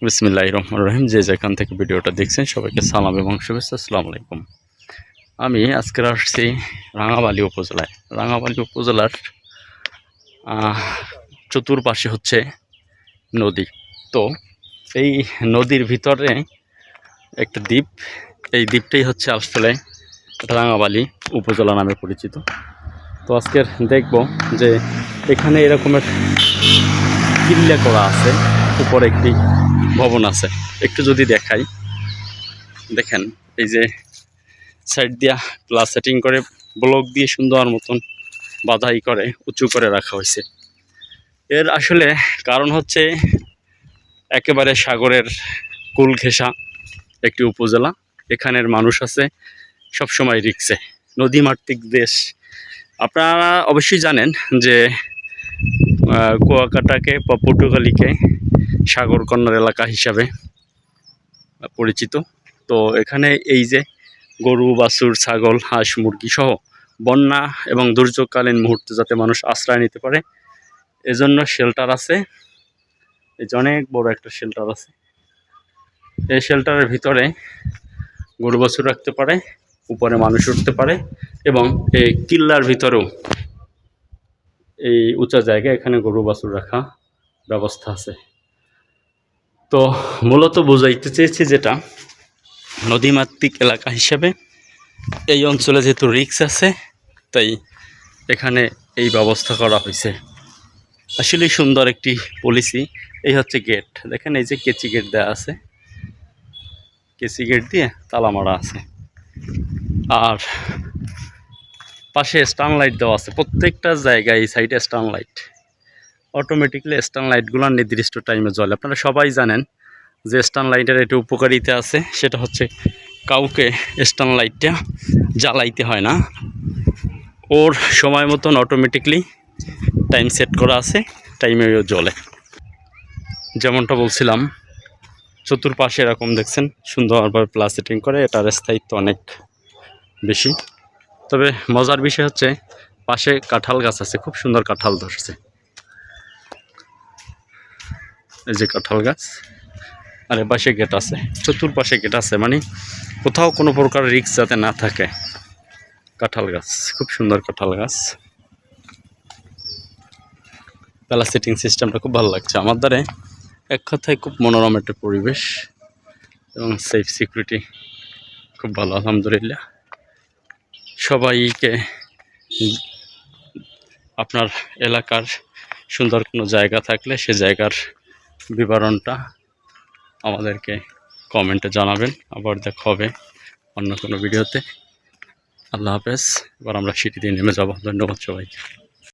বিসমিল্লাহির রহমানির রহিম। যে যেখান থেকে ভিডিওটা দেখছেন সবাইকে সালাম এবং শুভেচ্ছা। আসসালামু আলাইকুম। আমি আজকে আসছি রাঙাবালী উপজেলায়। রাঙাবালী উপজেলার চতুর্পাশে হচ্ছে নদী। তো এই নদীর ভিতরে একটা দ্বীপ, এই দ্বীপটাই হচ্ছে আসলে রাঙাবালী উপজেলা নামে পরিচিত। তো আজকের দেখব যে এখানে এরকমের কিল্লা করা আছে, উপরে একটি ভবন আছে। একটু যদি দেখাই, দেখেন এই যে সাইড দিয়া গ্লাস সেটিং করে ব্লক দিয়ে সুন্দর মতন বাধাই করে উঁচু করে রাখা হয়েছে। এর আসলে কারণ হচ্ছে একেবারে সাগরের কুল ঘেঁষা একটি উপজেলা। এখানের মানুষ আছে সবসময় রিক্সে, নদীমাতৃক দেশ। আপনারা অবশ্যই জানেন যে কুয়াকাটাকে বা পটুয়াখালীকে সাগরকন্যার এলাকা হিসাবে পরিচিত। তো এখানে এই যে গরু, বাছুর, ছাগল, হাঁস, মুরগি সহ বন্যা এবং দুর্যোগকালীন মুহূর্তে যাতে মানুষ আশ্রয় নিতে পারে, এজন্য শেল্টার আছে। এই যে অনেক বড় একটা শেল্টার আছে। এই শেল্টারের ভিতরে গরু বাছুর রাখতে পারে, উপরে মানুষ উঠতে পারে, এবং এই কিল্লার ভিতরেও এই উঁচা জায়গায় এখানে গরু বাছুর রাখা ব্যবস্থা আছে। তো মূলত বোঝাইতে চেয়েছি যেটা, নদীমাতৃক এলাকা হিসেবে এই অঞ্চলে যেহেতু রিক্স আছে, তাই এখানে এই ব্যবস্থা করা হয়েছে। আসলে সুন্দর একটি পলিসি। এই হচ্ছে গেট, দেখেন এই যে কেচি গেট দেওয়া আছে, কেচি গেট দিয়ে তালা মারা আছে। আর পাশে স্টান লাইট দেওয়া আছে প্রত্যেকটা জায়গায়। এই সাইডে স্টান লাইট, অটোমেটিকলি স্টান লাইটগুলো নির্দিষ্ট টাইমে জ্বলে। আপনারা সবাই জানেন যে স্টান লাইটের একটি উপকারিতা আছে, সেটা হচ্ছে কাউকে স্টান লাইটটা জ্বালাইতে হয় না, ওর সময় মতন অটোমেটিকলি টাইম সেট করা আছে, টাইমেও জ্বলে। যেমনটা বলছিলাম, চতুর্পাশে এরকম দেখছেন সুন্দরভাবে প্লাস সেটিং করে, এটার স্থায়িত্ব অনেক বেশি। তবে মজার বিষয় হচ্ছে পাশে কাঁঠাল গাছ আছে, খুব সুন্দর কাঁঠাল ধরছে। এই যে কাঁঠাল গাছ, আর এ পাশে গেট আছে, চতুর্পাশে গেট আছে, মানে কোথাও কোনো প্রকার রিস্ক যাতে না থাকে। কাঁঠাল গাছ, খুব সুন্দর কাঁঠাল গাছ। প্লাস সেটিং সিস্টেমটা খুব ভালো লাগছে আমার দ্বারে। এক কথায় খুব মনোরম একটা পরিবেশ এবং সেফ সিকিউরিটি খুব ভালো, আলহামদুলিল্লাহ। সবাইকে আপনার এলাকার সুন্দর কোনো জায়গা থাকলে সে জায়গার বিবরণটা আমাদেরকে কমেন্টে জানাবেন। আবার দেখা হবে অন্য কোনো ভিডিওতে। আল্লাহ হাফেজ। এবার আমরা সিঁড়ি দিয়ে নেমে যাব। ধন্যবাদ সবাইকে।